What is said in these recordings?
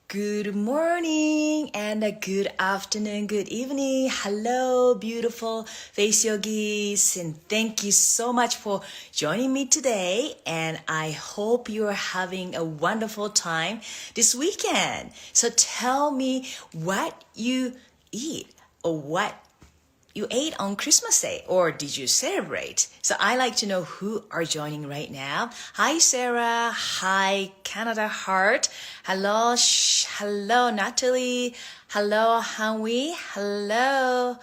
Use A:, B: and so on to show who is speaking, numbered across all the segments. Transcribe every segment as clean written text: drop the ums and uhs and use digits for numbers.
A: Good morning and a good afternoon, good evening. Hello, beautiful face yogis, and thank you so much for joining me today. And I hope you're having a wonderful time this weekend. So tell me what you eat or what you ate on Christmas Day, or did you celebrate? So I like to know who are joining right now. Hi, Sarah. Hi, Canada Heart. Hello, hello, Natalie. Hello, Hanwi. Hello.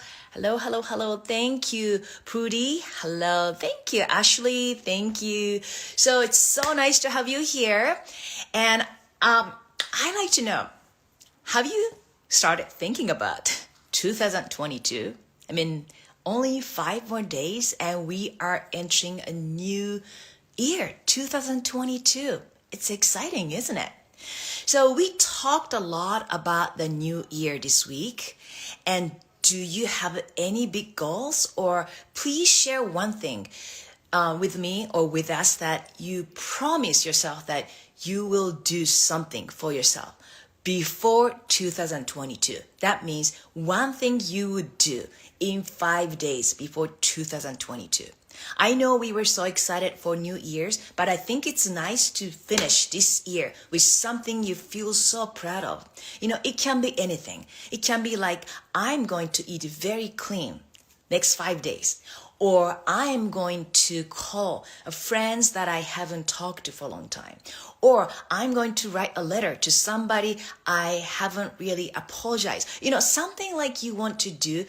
A: Thank you, Prudy. Hello. Thank you, Ashley. Thank you. So it's so nice to have you here. And I like to know, have you started thinking about 2022? I mean, only 5 more days and we are entering a new year, 2022. It's exciting, isn't it? So we talked a lot about the new year this week. And do you have any big goals? Or please share one thing with me or with us that you promise yourself that you will do something for yourself before 2022. That means one thing you would do in 5 days before 2022. I know we were so excited for New Year's, but I think it's nice to finish this year with something you feel so proud of. You know, it can be anything. It can be like, I'm going to eat very clean next 5 days. Or I'm going to call friends that I haven't talked to for a long time. Or I'm going to write a letter to somebody I haven't really apologized. You know, something like you want to do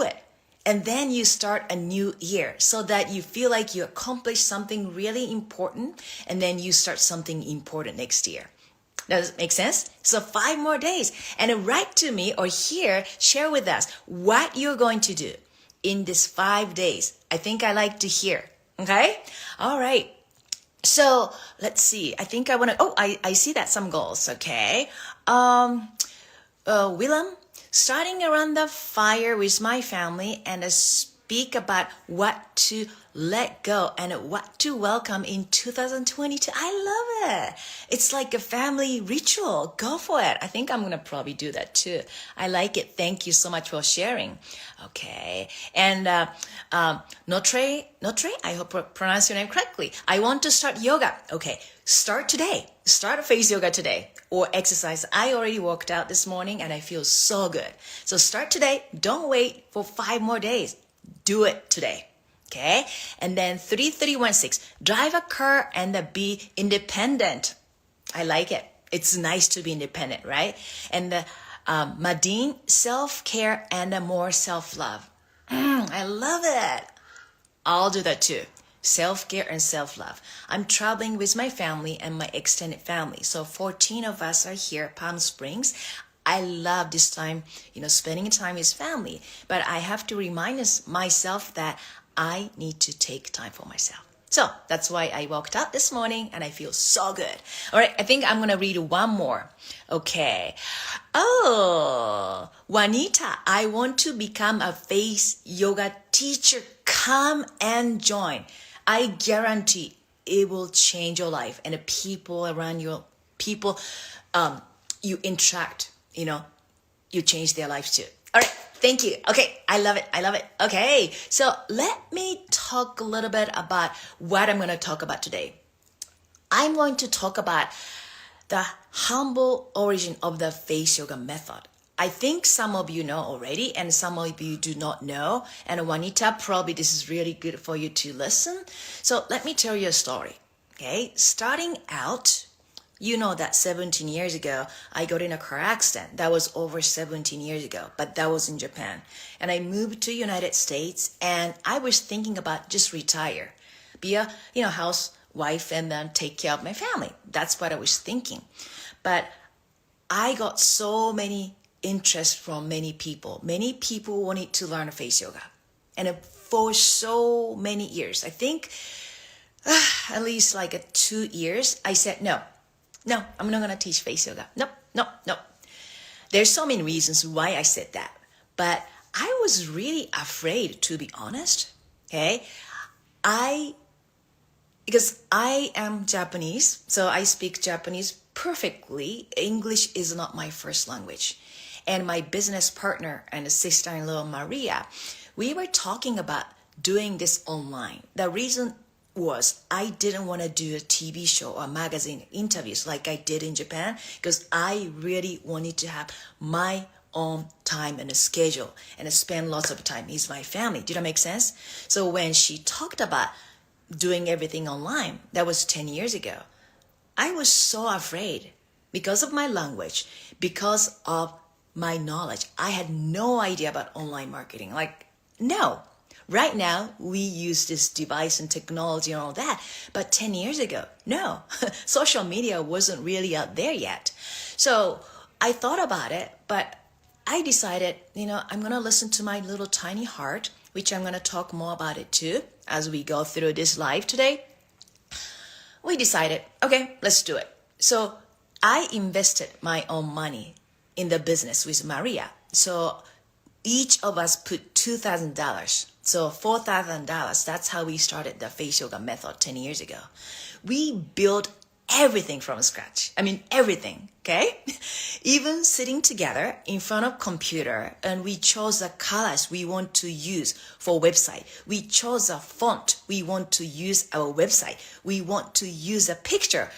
A: it. And then you start a new year so that you feel like you accomplished something really important. And then you start something important next year. Does it make sense? So 5 more days. And write to me or here, share with us what you're going to do in this 5 days. I think I like to hear. Okay? All right. So let's see. I think I want to, I see that some goals. Okay. Willem, starting around the fire with my family and speak about what to let go and what to welcome in 2022. I love it. It's like a family ritual. Go for it. I think I'm going to probably do that too. I like it. Thank you so much for sharing. Okay. And Notre, I hope I pronounce your name correctly. I want to start yoga. Okay. Start today. Start a face yoga today or exercise. I already worked out this morning and I feel so good. So start today. Don't wait for 5 more days. Do it today. Okay. And then 3316, drive a car and be independent. I like it. It's nice to be independent, right? And Madine, self-care and more self-love. I love it. I'll do that too. Self-care and self-love. I'm traveling with my family and my extended family. So 14 of us are here, Palm Springs. I love this time, spending time with family. But I have to remind myself that I need to take time for myself. So that's why I walked out this morning and I feel so good. All right, I think I'm going to read one more. Okay. Oh, Juanita, I want to become a face yoga teacher. Come and join. I guarantee it will change your life and the people around you, you interact, you change their lives too. All right. Thank you. Okay. I love it. Okay. So let me talk a little bit about what I'm going to talk about today. I'm going to talk about the humble origin of the face yoga method. I think some of you know already and some of you do not know. And Juanita, probably this is really good for you to listen. So let me tell you a story. Okay. Starting out, you know that 17 years ago, I got in a car accident. That was over 17 years ago, but that was in Japan. And I moved to United States and I was thinking about just retire, be a, housewife and then take care of my family. That's what I was thinking. But I got so many interest from many people. Many people wanted to learn face yoga. And for so many years, I think at least like 2 years, I said, no, I'm not going to teach face yoga. Nope. There's so many reasons why I said that. But I was really afraid, to be honest. Okay. Because I am Japanese. So I speak Japanese perfectly, English is not my first language. And my business partner and sister-in-law, Maria, we were talking about doing this online. The reason was I didn't want to do a TV show or magazine interviews like I did in Japan because I really wanted to have my own time and a schedule and spend lots of time with my family. Did that make sense? So when she talked about doing everything online, that was 10 years ago, I was so afraid because of my language, because of my knowledge. I had no idea about online marketing. Like, no. Right now, we use this device and technology and all that. But 10 years ago, no. Social media wasn't really out there yet. So I thought about it, but I decided, I'm going to listen to my little tiny heart, which I'm going to talk more about it too as we go through this live today. We decided, okay, let's do it. So I invested my own money in the business with Maria. So each of us put $2,000. So $4,000, that's how we started the face yoga method 10 years ago. We built everything from scratch. I mean, everything, okay? Even sitting together in front of computer, and we chose the colors we want to use for website. We chose a font we want to use our website. We want to use a picture.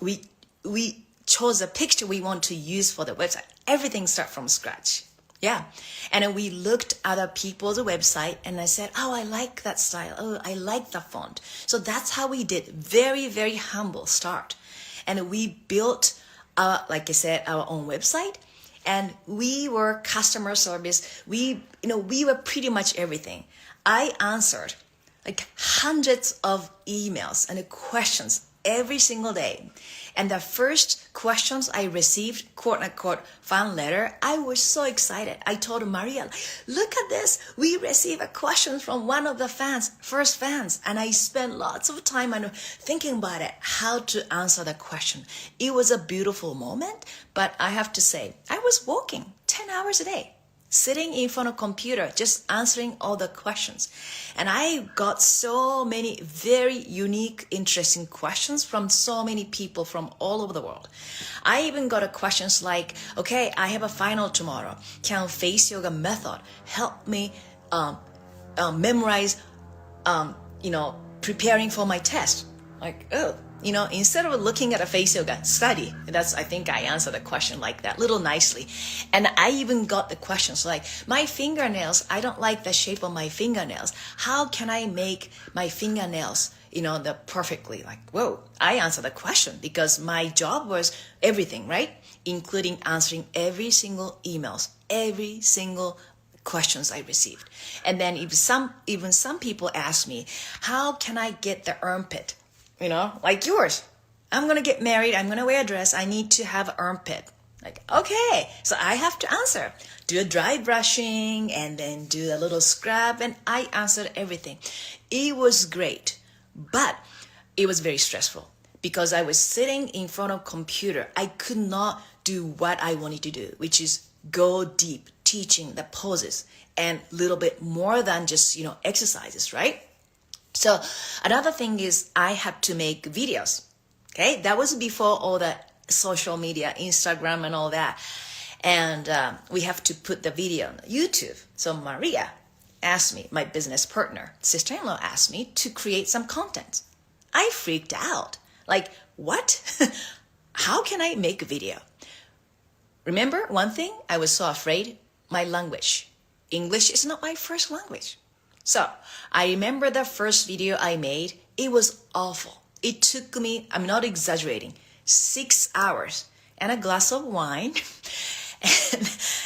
A: We chose a picture we want to use for the website. Everything start from scratch. Yeah. And then we looked at other people's website and I said, oh, I like that style. Oh, I like the font. So that's how we did. Very, very humble start. And we built, like I said, our own website. And we were customer service. We were pretty much everything. I answered like hundreds of emails and questions every single day. And the first questions I received, quote unquote, fan letter, I was so excited. I told Maria, look at this. We received a question from one of the first fans. And I spent lots of time on thinking about it, how to answer the question. It was a beautiful moment, but I have to say, I was working 10 hours a day, sitting in front of a computer, just answering all the questions. And I got so many very unique, interesting questions from so many people from all over the world. I even got questions like, okay, I have a final tomorrow. Can face yoga method help me memorize, preparing for my test? Like, oh, instead of looking at a face yoga, study. I think I answered the question like that, little nicely. And I even got the questions like, my fingernails, I don't like the shape of my fingernails. How can I make my fingernails, the perfectly? Like, whoa, I answered the question because my job was everything, right? Including answering every single emails, every single questions I received. And then even some people asked me, how can I get the armpit? Like yours. I'm going to get married. I'm going to wear a dress. I need to have armpit. Like, okay. So I have to answer. Do a dry brushing and then do a little scrub. And I answered everything. It was great. But it was very stressful because I was sitting in front of a computer. I could not do what I wanted to do, which is go deep, teaching the poses and a little bit more than just, exercises, right? So another thing is I had to make videos. Okay, that was before all the social media, Instagram and all that. And we have to put the video on YouTube. So Maria asked me, my business partner, sister-in-law asked me to create some content. I freaked out. Like, what? How can I make a video? Remember one thing? I was so afraid, my language. English is not my first language. So I remember the first video I made, it was awful. It took me, I'm not exaggerating, 6 hours and a glass of wine.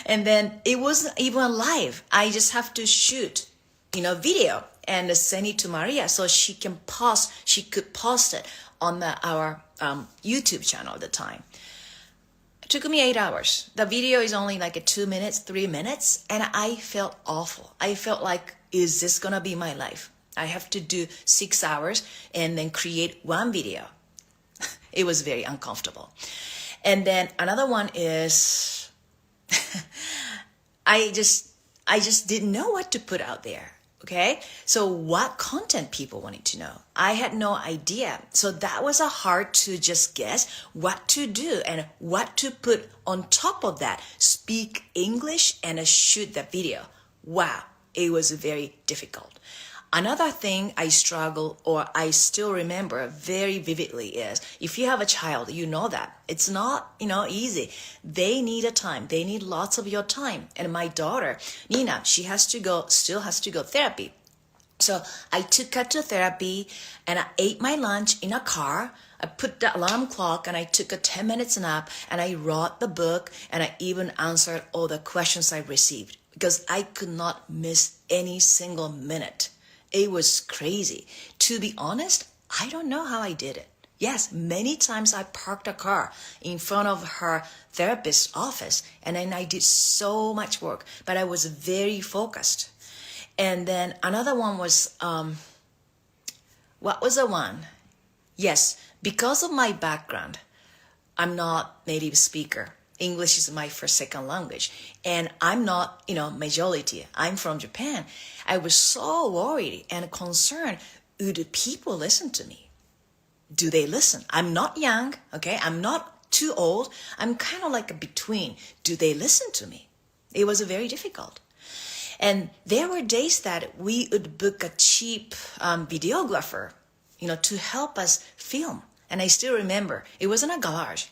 A: and then it wasn't even live. I just have to shoot, video and send it to Maria so she could post it on our YouTube channel at the time. It took me 8 hours. The video is only like 2 minutes, 3 minutes, and I felt awful. I felt like, is this gonna be my life? I have to do 6 hours and then create one video. It was very uncomfortable. And then another one is I just didn't know what to put out there. Okay, so what content people wanted to know? I had no idea. So that was a hard to just guess what to do and what to put on top of that. Speak English and shoot the video. Wow, it was very difficult. Another thing I struggle or I still remember very vividly is if you have a child, you know that it's not, easy. They need a time. They need lots of your time. And my daughter, Nina, still has to go therapy. So I took her to therapy and I ate my lunch in a car. I put the alarm clock and I took a 10 minutes nap and I wrote the book and I even answered all the questions I received because I could not miss any single minute. It was crazy. To be honest, I don't know how I did it. Yes, many times I parked a car in front of her therapist's office and then I did so much work, but I was very focused. And then another one was, what was the one? Yes, because of my background, I'm not native speaker. English is my first second language. And I'm not, majority. I'm from Japan. I was so worried and concerned. Do people listen to me? Do they listen? I'm not young, okay? I'm not too old. I'm kind of like a between. Do they listen to me? It was very difficult. And there were days that we would book a cheap videographer, to help us film. And I still remember, it was in a garage,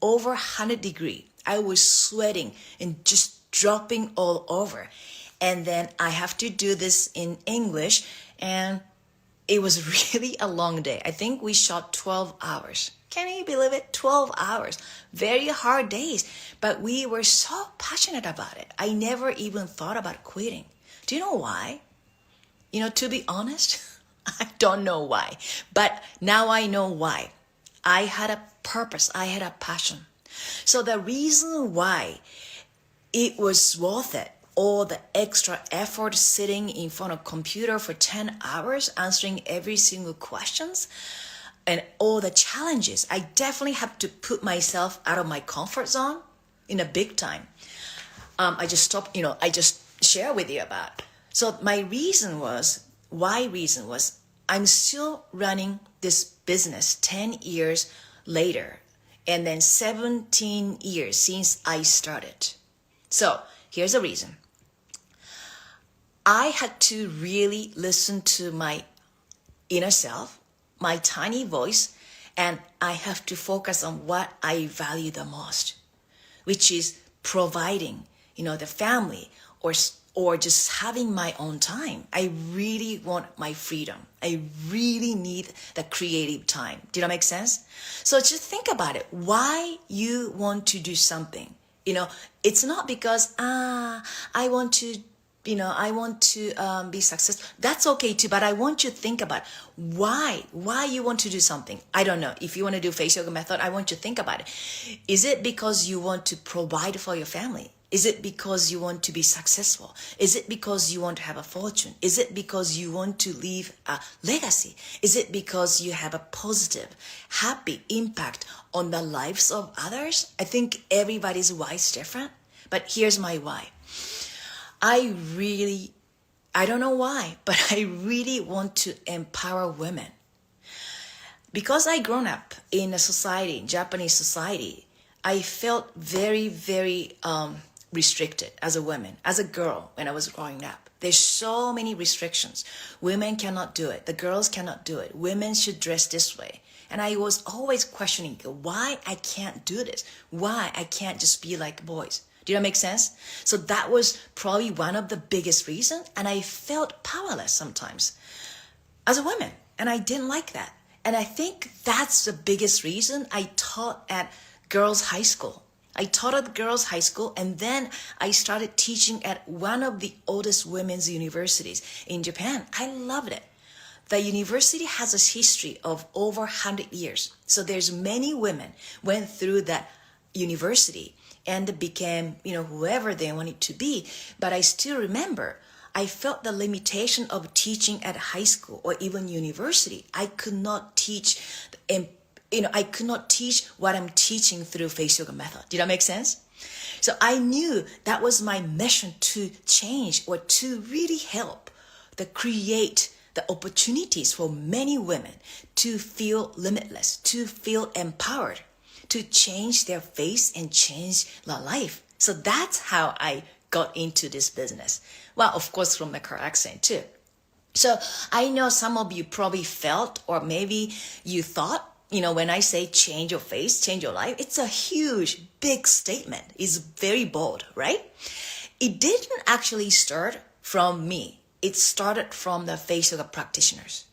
A: over 100 degrees. I was sweating and just dropping all over. And then I have to do this in English. And it was really a long day. I think we shot 12 hours. Can you believe it? 12 hours. Very hard days. But we were so passionate about it. I never even thought about quitting. Do you know why? To be honest, I don't know why. But now I know why. I had a purpose. I had a passion. So the reason why it was worth it, all the extra effort sitting in front of a computer for 10 hours, answering every single questions, and all the challenges, I definitely have to put myself out of my comfort zone in a big time. I just share with you about. So my reason was, I'm still running this business 10 years later, and then 17 years since I started. So here's the reason. I had to really listen to my inner self, my tiny voice, and I have to focus on what I value the most, which is providing, the family or just having my own time. I really want my freedom. I really need the creative time. Did that make sense? So just think about it. Why you want to do something? It's not because, I want to be successful. That's okay too, but I want you to think about why you want to do something. I don't know. If you want to do face yoga method, I want you to think about it. Is it because you want to provide for your family? Is it because you want to be successful? Is it because you want to have a fortune? Is it because you want to leave a legacy? Is it because you have a positive, happy impact on the lives of others? I think everybody's why is different, but here's my why. I don't know why, but I really want to empower women. Because I grown up in a society, Japanese society, I felt very, very restricted as a woman, as a girl when I was growing up. There's so many restrictions. Women cannot do it. The girls cannot do it. Women should dress this way. And I was always questioning why I can't do this. Why I can't just be like boys. Do that make sense? So that was probably one of the biggest reasons. And I felt powerless sometimes as a woman. And I didn't like that. And I think that's the biggest reason I taught at girls' high school. I taught at girls' high school, and then I started teaching at one of the oldest women's universities in Japan. I loved it. The university has a history of over 100 years. So there's many women went through that university and became, whoever they wanted to be. But I still remember, I felt the limitation of teaching at high school or even university. I could not teach I could not teach what I'm teaching through face yoga method. Did that make sense? So I knew that was my mission to change or to really help the create the opportunities for many women to feel limitless, to feel empowered, to change their face and change their life. So that's how I got into this business. Well, of course, from the car accent too. So I know some of you probably felt, or maybe you thought, when I say change your face, change your life, it's a huge, big statement. It's very bold, right? It didn't actually start from me. It started from the face yoga practitioners.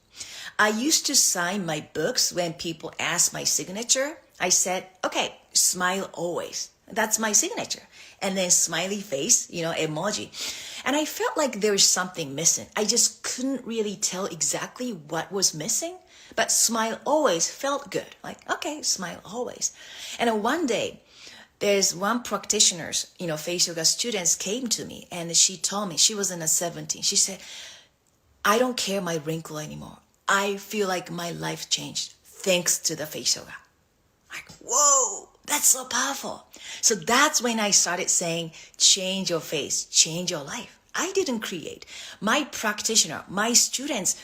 A: I used to sign my books when people asked my signature. I said, okay, smile always. That's my signature. And then smiley face, emoji. And I felt like there was something missing. I just couldn't really tell exactly what was missing. But smile always felt good. Like, okay, smile always. And one day, there's one practitioner's, face yoga students came to me and she told me, she was in her 70s. She said, I don't care my wrinkle anymore. I feel like my life changed thanks to the face yoga. Like, whoa, that's so powerful. So that's when I started saying, change your face, change your life. I didn't create. My practitioner, my students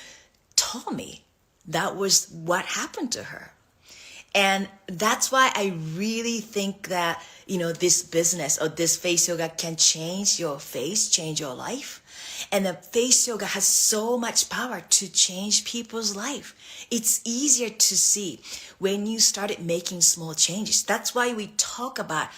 A: told me that was what happened to her. And that's why I really think that, this business or this face yoga can change your face, change your life. And the face yoga has so much power to change people's life. It's easier to see when you started making small changes. That's why we talk about,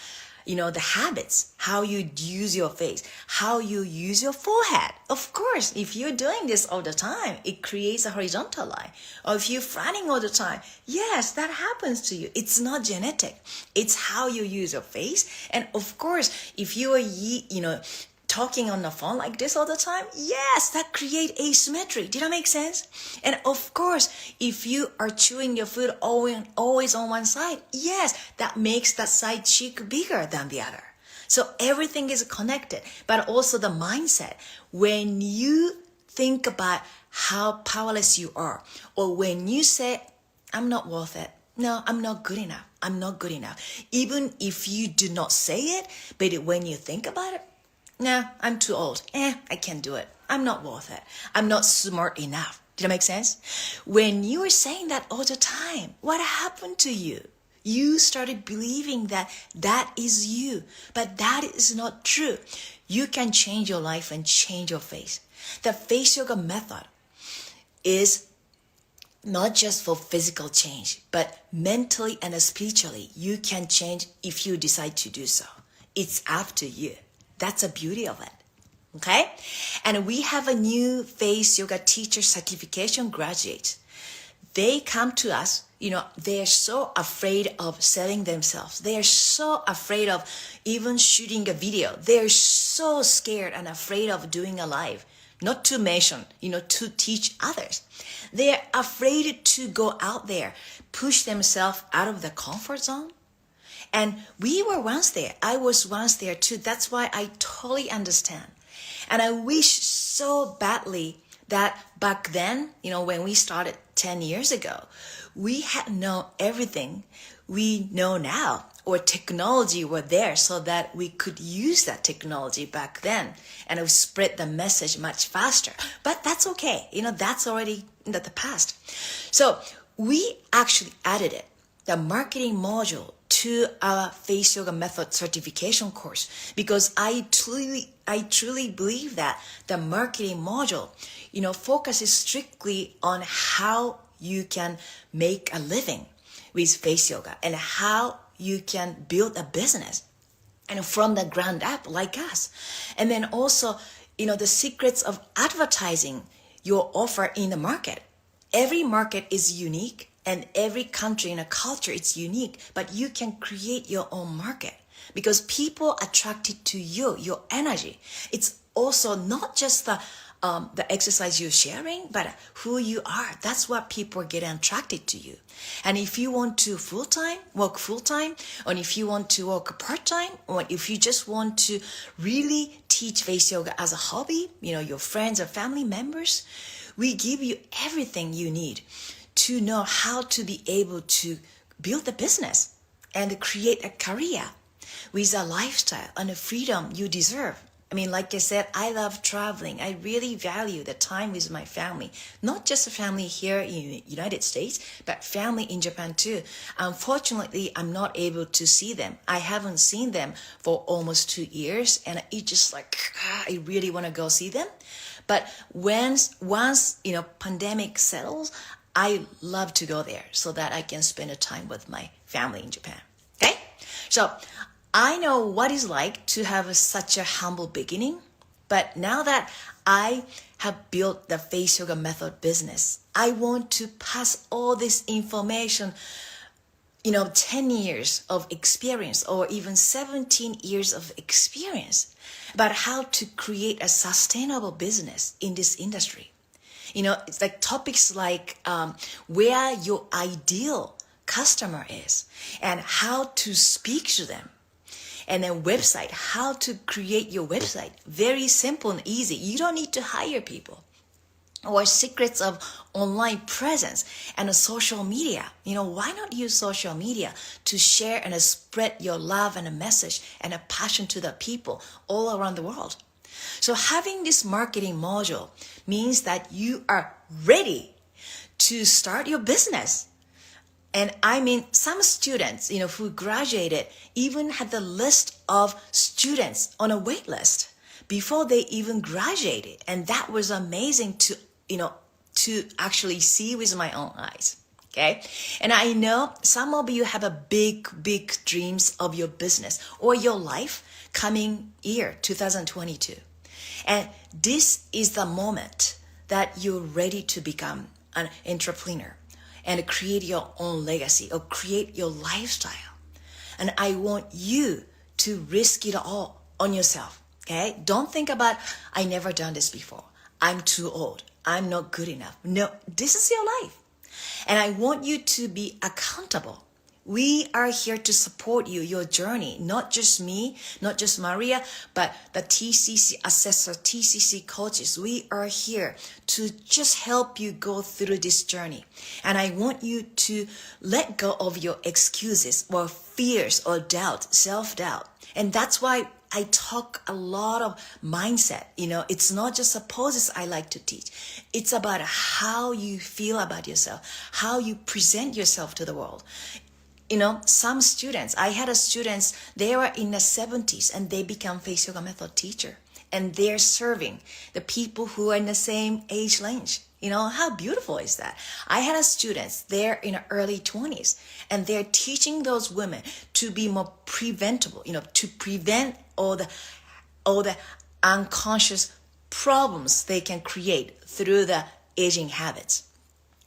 A: the habits, how you use your face, how you use your forehead. Of course, if you're doing this all the time, it creates a horizontal line. Or if you're frowning all the time, yes, that happens to you. It's not genetic. It's how you use your face. And of course, if you are, talking on the phone like this all the time, yes, that create asymmetry. Did that make sense? And of course, if you are chewing your food always on one side, yes, that makes that side cheek bigger than the other. So everything is connected, but also the mindset. When you think about how powerless you are, or when you say, I'm not worth it. No, I'm not good enough. I'm not good enough. Even if you do not say it, but when you think about it, no, I'm too old. I can't do it. I'm not worth it. I'm not smart enough. Did that make sense? When you were saying that all the time, what happened to you? You started believing that that is you, but that is not true. You can change your life and change your face. The face yoga method is not just for physical change, but mentally and spiritually, you can change if you decide to do so. It's up to you. That's the beauty of it. Okay? And we have a new face yoga teacher certification graduate. They come to us, they are so afraid of selling themselves. They are so afraid of even shooting a video. They are so scared and afraid of doing a live. Not to mention, to teach others. They are afraid to go out there, push themselves out of the comfort zone. And we were once there. I was once there too. That's why I totally understand. And I wish so badly that back then, when we started 10 years ago, we had known everything we know now, or technology were there so that we could use that technology back then and it would spread the message much faster. But that's okay. That's already in the past. So we actually added it, the marketing module, to our face yoga method certification course, because I truly believe that the marketing module, focuses strictly on how you can make a living with face yoga and how you can build a business and from the ground up like us. And then also, the secrets of advertising your offer in the market. Every market is unique. And every country and a culture is unique, but you can create your own market because people are attracted to you, your energy. It's also not just the exercise you're sharing, but who you are. That's what people get attracted to you. And if you want to work full-time, or if you want to work part-time, or if you just want to really teach face yoga as a hobby, your friends or family members, we give you everything you need to know how to be able to build a business and create a career with a lifestyle and a freedom you deserve. I mean, like I said, I love traveling. I really value the time with my family. Not just a family here in the United States, but family in Japan too. Unfortunately, I'm not able to see them. I haven't seen them for almost 2 years, and it just like, I really want to go see them. But once pandemic settles, I love to go there so that I can spend a time with my family in Japan. Okay? So I know what it's like to have such a humble beginning, but now that I have built the face yoga method business, I want to pass all this information, 10 years of experience or even 17 years of experience about how to create a sustainable business in this industry. It's like topics like where your ideal customer is and how to speak to them. And then website, how to create your website. Very simple and easy. You don't need to hire people. Or secrets of online presence and social media. Why not use social media to share and spread your love and a message and a passion to the people all around the world? So having this marketing module means that you are ready to start your business. And I mean, some students, who graduated even had the list of students on a wait list before they even graduated. And that was amazing to actually see with my own eyes. Okay. And I know some of you have a big dreams of your business or your life coming year 2022. And this is the moment that you're ready to become an entrepreneur and create your own legacy or create your lifestyle. And I want you to risk it all on yourself. Okay? Don't think about, I never done this before. I'm too old. I'm not good enough. No, this is your life. And I want you to be accountable. We are here to support you, your journey, not just me, not just Maria, but the TCC assessor, TCC coaches. We are here to just help you go through this journey. And I want you to let go of your excuses or fears or doubt, self-doubt. And that's why I talk a lot of mindset. It's not just the poses I like to teach. It's about how you feel about yourself, how you present yourself to the world. Some students, I had students, they were in the 70s and they become face yoga method teacher. And they're serving the people who are in the same age range. How beautiful is that? I had students, they're in the early 20s and they're teaching those women to be more preventable, to prevent all the unconscious problems they can create through the aging habits.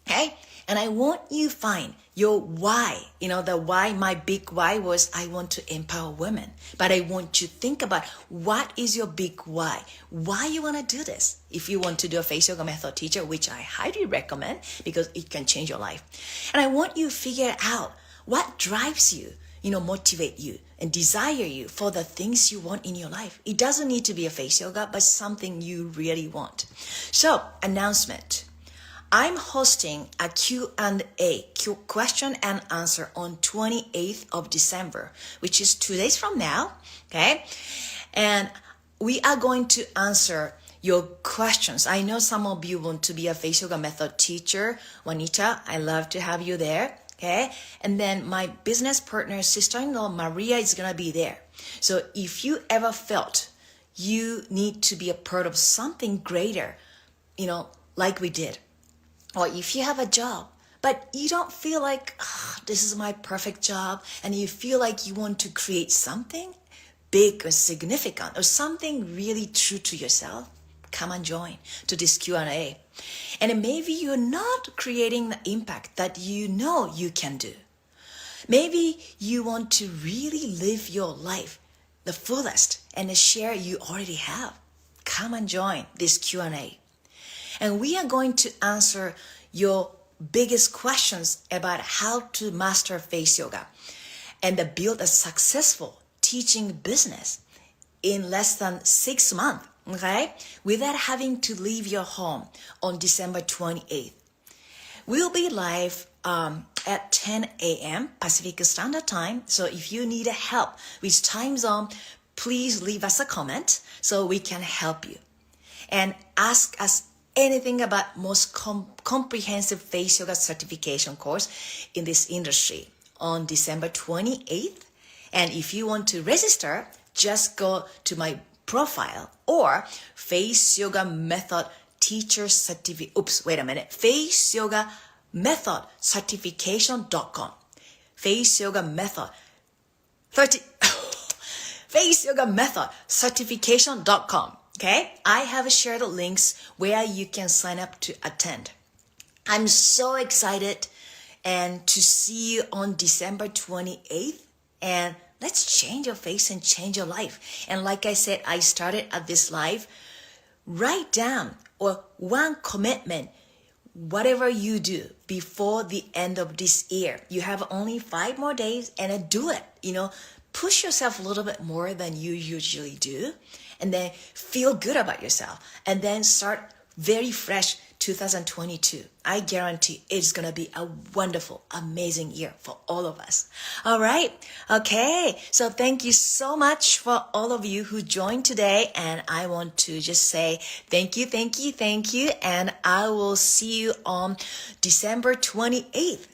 A: Okay? And I want you to find your why. The why, my big why was I want to empower women. But I want you to think about what is your big why? Why you want to do this? If you want to do a face yoga method teacher, which I highly recommend because it can change your life. And I want you to figure out what drives you, motivate you and desire you for the things you want in your life. It doesn't need to be a face yoga, but something you really want. So, announcement. I'm hosting a Q&A, question and answer on 28th of December, which is 2 days from now, okay? And we are going to answer your questions. I know some of you want to be a face yoga method teacher. Juanita, I love to have you there, okay? And then my business partner, sister-in-law, Maria, is going to be there. So if you ever felt you need to be a part of something greater, like we did, or if you have a job, but you don't feel like, this is my perfect job, and you feel like you want to create something big or significant or something really true to yourself, come and join to this Q&A. And maybe you're not creating the impact that you know you can do. Maybe you want to really live your life the fullest and share you already have. Come and join this Q&A. And we are going to answer your biggest questions about how to master face yoga and build a successful teaching business in less than 6 months, okay? Without having to leave your home on December 28th. We'll be live at 10 a.m. Pacific Standard Time. So if you need help with time zone, please leave us a comment so we can help you. And ask us anything about most comprehensive face yoga certification course in this industry on December 28th. And if you want to register, just go to my profile or Face Yoga Method Teacher Certificate. Oops, wait a minute. Face Yoga Method Certification.com. Face Yoga Method 30. Face Yoga Method Certification.com. Okay, I have shared links where you can sign up to attend. I'm so excited and to see you on December 28th. And let's change your face and change your life. And like I said, I started at this live. Write down or one commitment, whatever you do before the end of this year. You have only 5 more days and do it. Push yourself a little bit more than you usually do. And then feel good about yourself. And then start very fresh 2022. I guarantee it's going to be a wonderful, amazing year for all of us. All right. Okay. So thank you so much for all of you who joined today. And I want to just say thank you, thank you, thank you. And I will see you on December 28th.